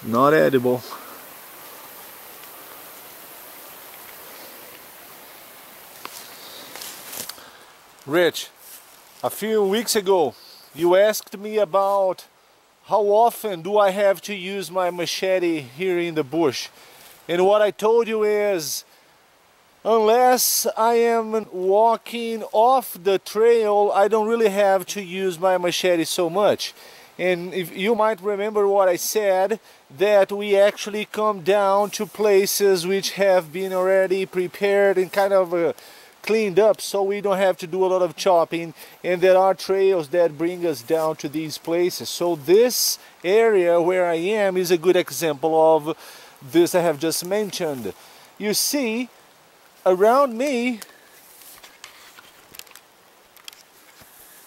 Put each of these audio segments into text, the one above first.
Not edible. Rich, a few weeks ago you asked me about how often do I have to use my machete here in the bush, and what I told you is unless I am walking off the trail, I don't really have to use my machete so much. And if you might remember what I said, that we actually come down to places which have been already prepared and kind of cleaned up, so we don't have to do a lot of chopping, and there are trails that bring us down to these places. So this area where I am is a good example of this I have just mentioned. You see around me,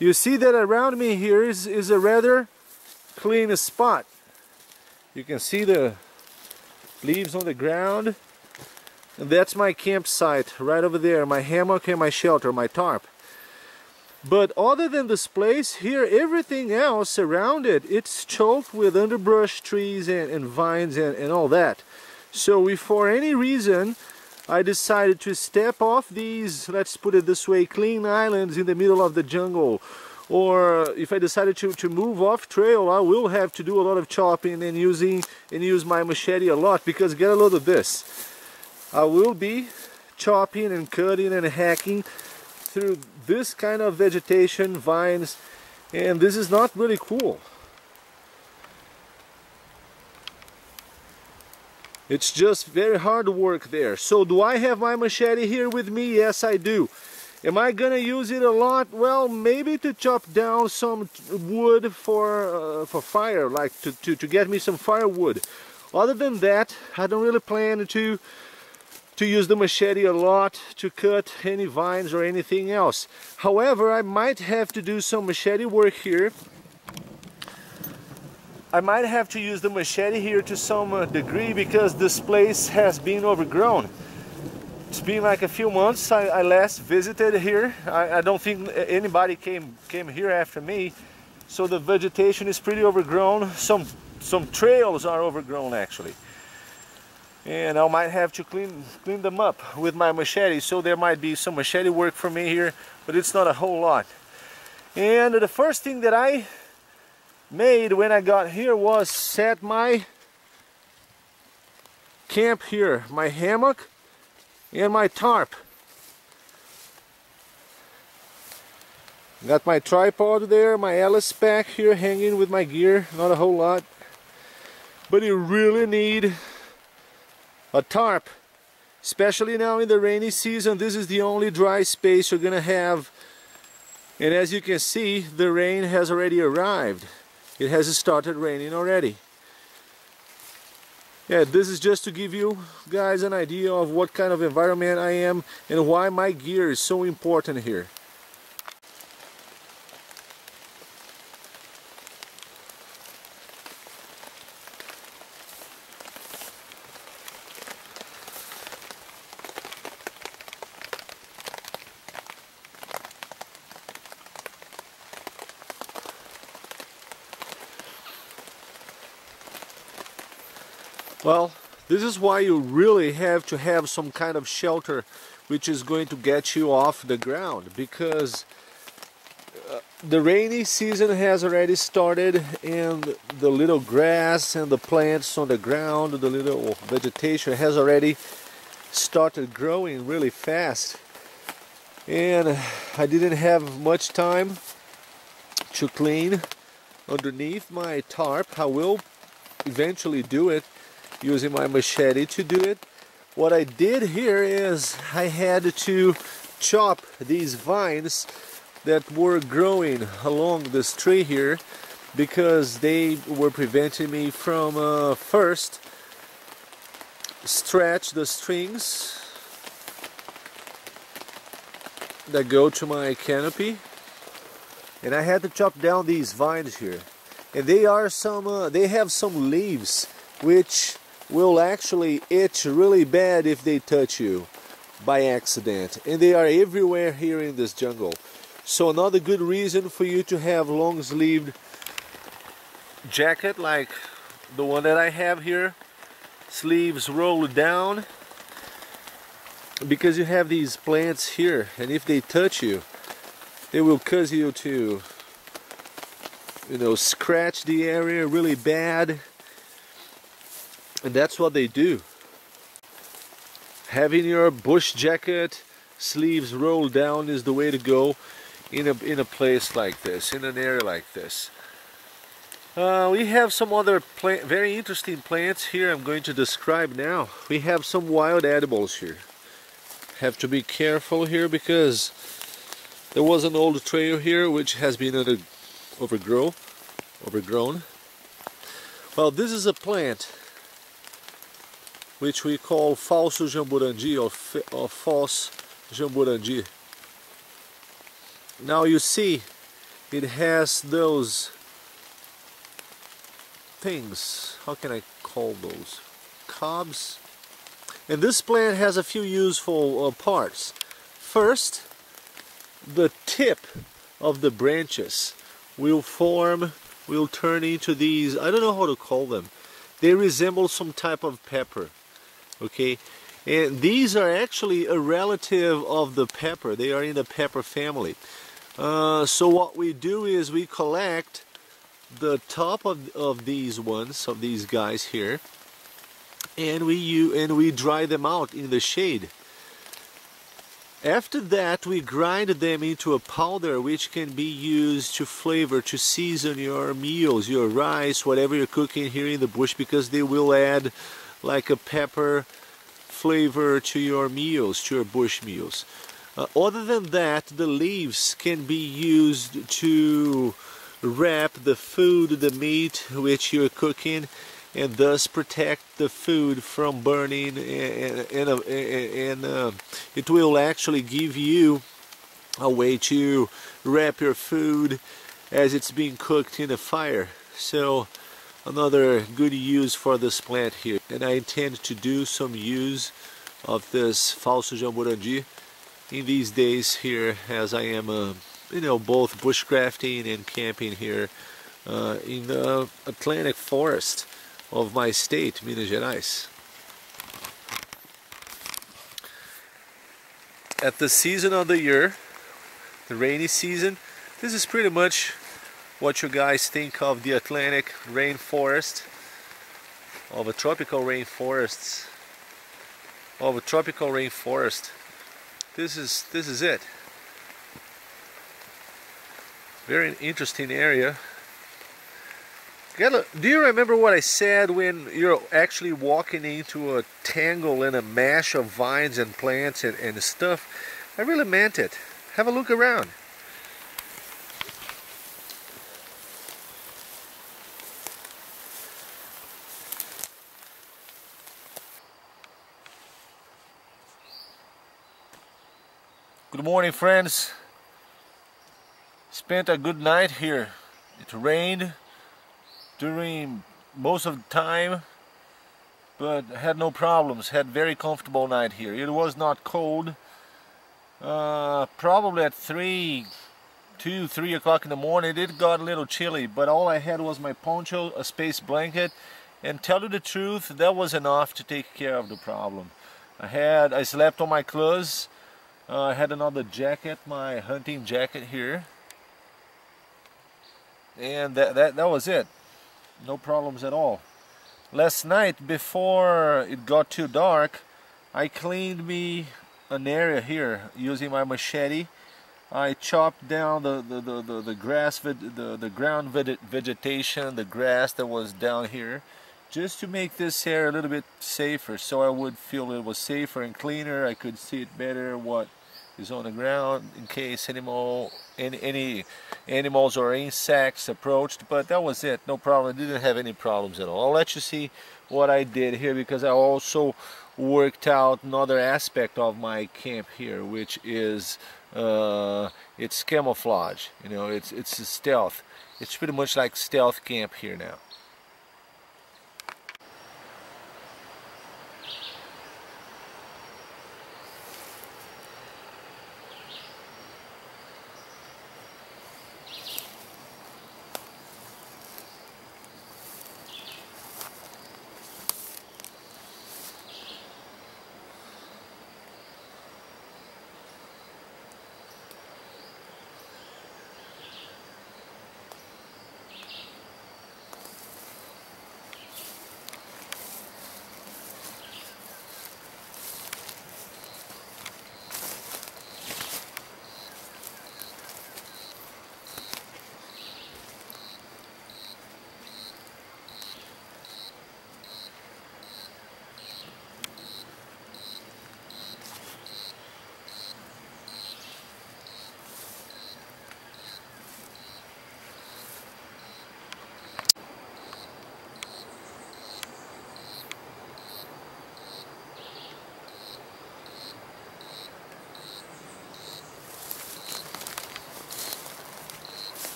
you see that around me here is a rather clean spot. You can see the leaves on the ground. And that's my campsite right over there, my hammock and my shelter, my tarp. But other than this place here, everything else around it, it's choked with underbrush, trees and vines and all that. So if for any reason I decided to step off these, let's put it this way, clean islands in the middle of the jungle, or if I decided to move off trail, I will have to do a lot of chopping and use my machete a lot, because get a load of this. I will be chopping and cutting and hacking through this kind of vegetation, vines, and this is not really cool. It's just very hard work there. So do I have my machete here with me? Yes, I do. Am I gonna use it a lot? Well, maybe to chop down some wood for fire, like to get me some firewood. Other than that, I don't really plan to use the machete a lot to cut any vines or anything else. However, I might have to do some machete work here. I might have to use the machete here to some degree, because this place has been overgrown. It's been like a few months I last visited here. I don't think anybody came here after me, so the vegetation is pretty overgrown. Some trails are overgrown actually. And I might have to clean them up with my machete, so there might be some machete work for me here, but it's not a whole lot. And the first thing that I made when I got here was set my camp here, my hammock and my tarp. Got my tripod there, my Alice pack here hanging with my gear, not a whole lot. But you really need a tarp, especially now in the rainy season. This is the only dry space you're gonna have, and as you can see, the rain has already arrived. It has started raining already. Yeah, this is just to give you guys an idea of what kind of environment I am and why my gear is so important here. Well, this is why you really have to have some kind of shelter which is going to get you off the ground, because the rainy season has already started, and the little grass and the plants on the ground, the little vegetation has already started growing really fast. And I didn't have much time to clean underneath my tarp. I will eventually do it using my machete to do it. What I did here is I had to chop these vines that were growing along this tree here, because they were preventing me from first stretch the strings that go to my canopy, and I had to chop down these vines here, and they have some leaves which will actually itch really bad if they touch you by accident, and they are everywhere here in this jungle. So another good reason for you to have long-sleeved jacket like The one that I have here, sleeves rolled down, because you have these plants here, and if they touch you, they will cause you to, you know, scratch the area really bad, and that's what they do. Having your bush jacket sleeves rolled down is the way to go in a place like this, in an area like this. We have some other very interesting plants here I'm going to describe now. We have some wild edibles here. Have to be careful here because there was an old trail here which has been overgrown. Well, this is a plant which we call falso jamburandi or false jamburandi. Now you see it has those things, how can I call those? Cobs. And this plant has a few useful parts. First, the tip of the branches will turn into these, I don't know how to call them. They resemble some type of pepper. Okay, and these are actually a relative of the pepper. They are in the pepper family. So what we do is we collect the top of these ones, of these guys here, and we dry them out in the shade. After that, we grind them into a powder which can be used to flavor, to season your meals, your rice, whatever you're cooking here in the bush, because they will add like a pepper flavor to your meals, to your bush meals. Other than that, the leaves can be used to wrap the food, the meat which you're cooking, and thus protect the food from burning, and it will actually give you a way to wrap your food as it's being cooked in a fire. So another good use for this plant here, and I intend to do some use of this falso jamburandi in these days here, as I am you know, both bushcrafting and camping here in the Atlantic forest of my state, Minas Gerais. At the season of the year, the rainy season, this is pretty much what you guys think of the Atlantic rainforest, of a tropical rainforest, This is it. Very interesting area. Do you remember what I said when you're actually walking into a tangle and a mash of vines and plants and stuff? I really meant it. Have a look around. Good morning, friends. Spent a good night here. It rained during most of the time, but had no problems. Had very comfortable night here. It was not cold. Probably at 3 o'clock in the morning it got a little chilly, but all I had was my poncho, a space blanket, and tell you the truth, that was enough to take care of the problem. I slept on my clothes. I had another jacket, my hunting jacket here, and that was it. No problems at all. Last night, before it got too dark, I cleaned me an area here using my machete. I chopped down the grass, the ground vegetation, the grass that was down here, just to make this area a little bit safer, so I would feel it was safer and cleaner. I could see it better, what is on the ground, in case any animals or insects approached. But that was it, no problem. I didn't have any problems at all. I'll let you see what I did here, because I also worked out another aspect of my camp here, which is it's camouflage. You know, it's a stealth. It's pretty much like stealth camp here now.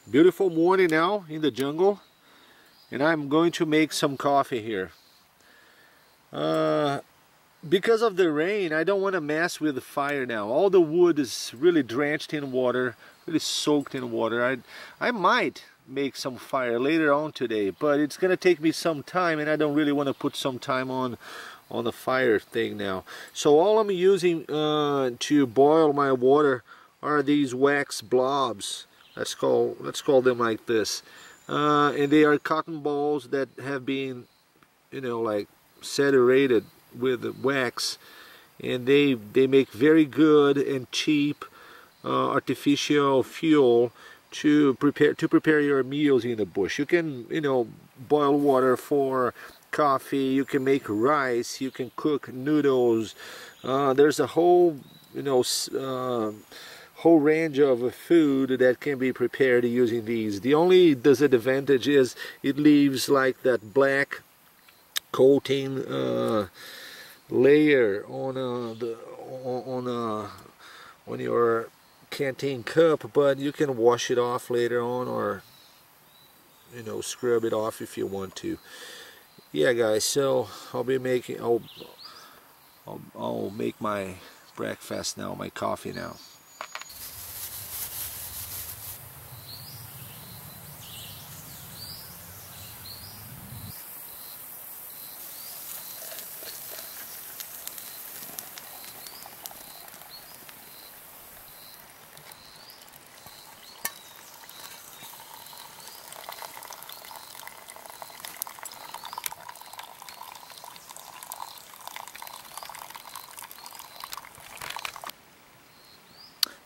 Beautiful morning now in the jungle, and I'm going to make some coffee here. Because of the rain, I don't want to mess with the fire now. All the wood is really drenched in water, really soaked in water. I might make some fire later on today, but it's gonna take me some time, and I don't really want to put some time on the fire thing now. So all I'm using to boil my water are these wax blobs. Let's call them like this, and they are cotton balls that have been, you know, like saturated with wax, and they make very good and cheap artificial fuel to prepare your meals in the bush. You can, you know, boil water for coffee, you can make rice, you can cook noodles. There's a whole, you know, whole range of food that can be prepared using these. The only disadvantage is it leaves like that black coating layer on your canteen cup, but you can wash it off later on, or, you know, scrub it off if you want to. Yeah, guys, so I'll make my breakfast now, my coffee now.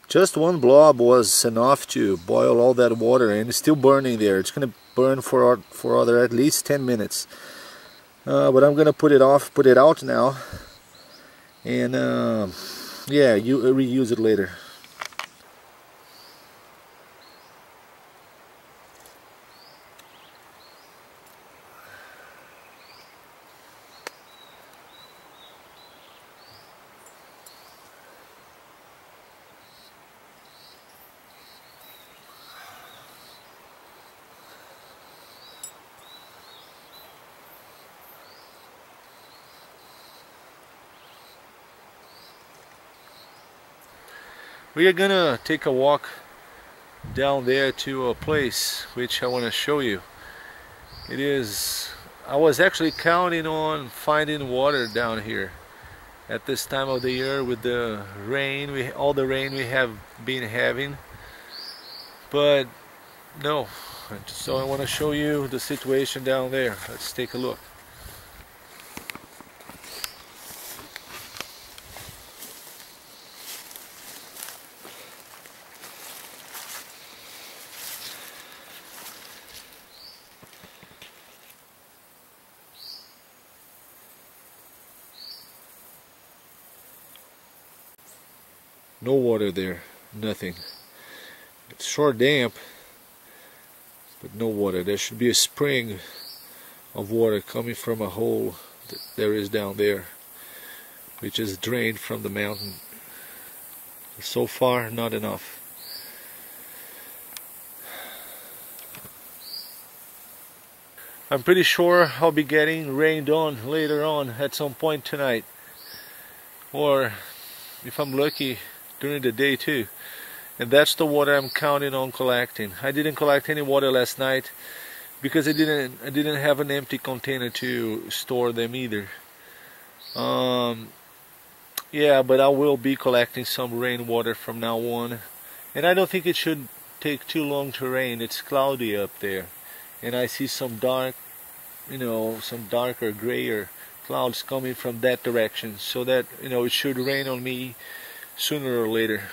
Just one blob was enough to boil all that water, and it's still burning there. It's gonna burn for at least 10 minutes. But I'm gonna put it out now, and yeah, you reuse it later. We are gonna take a walk down there to a place which I want to show you. I was actually counting on finding water down here at this time of the year with the rain, all the rain we have been having, but no. So I want to show you the situation down there. Let's take a look. No water there, nothing. It's short damp, but no water. There should be a spring of water coming from a hole that there is down there, which is drained from the mountain. So far, not enough. I'm pretty sure I'll be getting rained on later on at some point tonight, or if I'm lucky, during the day too. And that's the water I'm counting on collecting. I didn't collect any water last night because I didn't have an empty container to store them either. Yeah, but I will be collecting some rainwater from now on, and I don't think it should take too long to rain. It's cloudy up there, and I see some dark, you know, some darker, grayer clouds coming from that direction, so that, you know, it should rain on me sooner or later.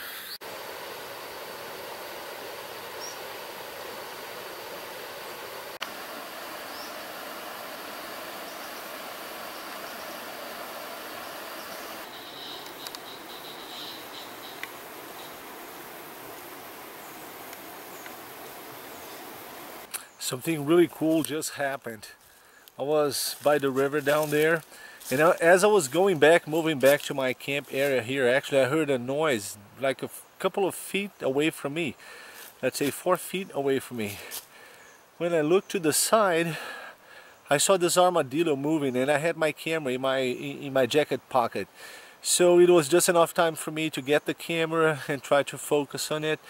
Something really cool just happened. I was by the river down there, and as I was moving back to my camp area here, actually I heard a noise like a couple of feet away from me. let's say 4 feet away from me. When I looked to the side, I saw this armadillo moving, and I had my camera in my jacket pocket. So it was just enough time for me to get the camera and try to focus on it.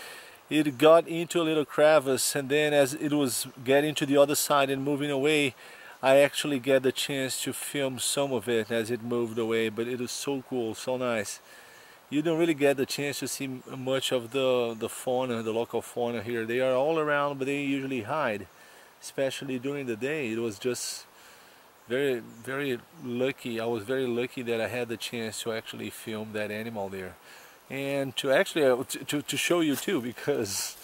It got into a little crevice, and then as it was getting to the other side and moving away, I actually get the chance to film some of it as it moved away. But it was so cool, so nice. You don't really get the chance to see much of the fauna, the local fauna here. They are all around, but they usually hide, especially during the day. It was just very, very lucky. I was very lucky that I had the chance to actually film that animal there, and to actually to show you too, because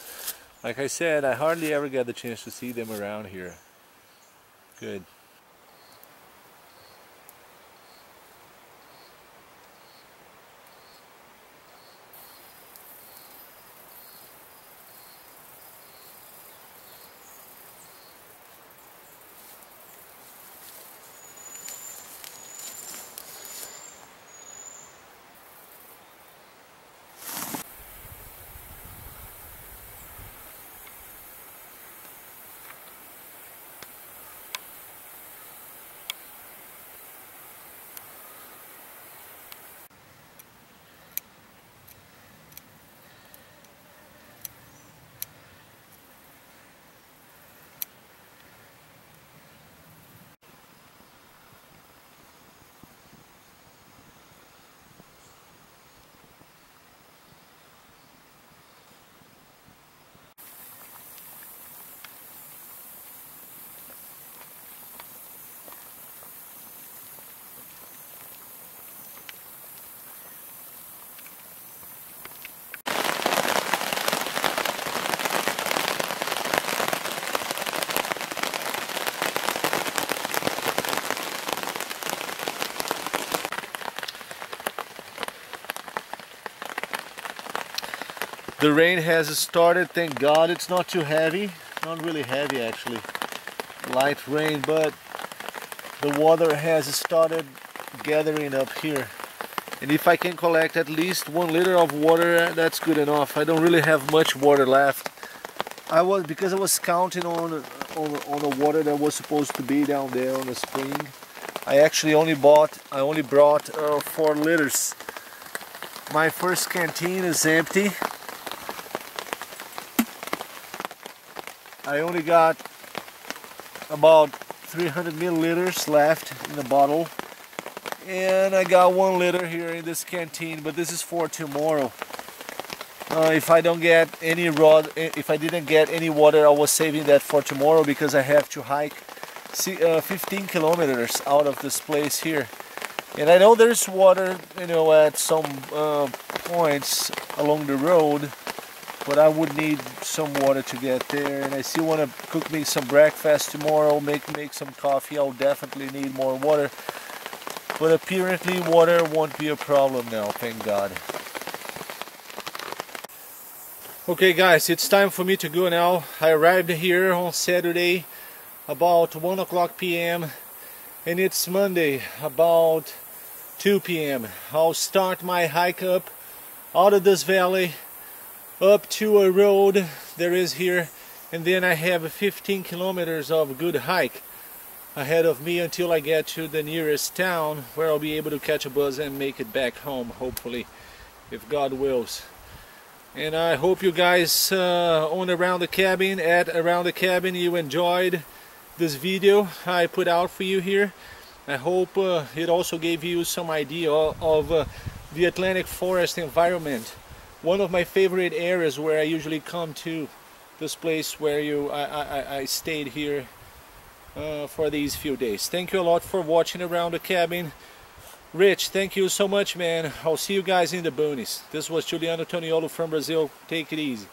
like I said, I hardly ever get the chance to see them around here. Good. The rain has started, thank God. It's not too heavy, not really heavy actually, light rain, but the water has started gathering up here. And if I can collect at least 1 liter of water, that's good enough. I don't really have much water left. Because I was counting on the water that was supposed to be down there on the spring. I actually only brought 4 liters. My first canteen is empty. I only got about 300 milliliters left in the bottle, and I got 1 liter here in this canteen, but this is for tomorrow. If I didn't get any water, I was saving that for tomorrow, because I have to hike 15 kilometers out of this place here. And I know there's water, you know, at some points along the road, but I would need some water to get there. And I still want to cook me some breakfast tomorrow, make some coffee. I'll definitely need more water, but apparently water won't be a problem now, thank God. Okay guys, it's time for me to go now. I arrived here on Saturday about 1 o'clock p.m. and it's Monday about 2 p.m. I'll start my hike up out of this valley up to a road there is here, and then I have 15 kilometers of good hike ahead of me until I get to the nearest town, where I'll be able to catch a bus and make it back home, hopefully, if God wills. And I hope you guys Around the Cabin you enjoyed this video I put out for you here. I hope it also gave you some idea of the Atlantic Forest environment. One of my favorite areas where I usually come to, this place where I stayed here for these few days. Thank you a lot for watching Around the Cabin. Rich, thank you so much, man. I'll see you guys in the boonies. This was Juliano Toniolo from Brazil. Take it easy.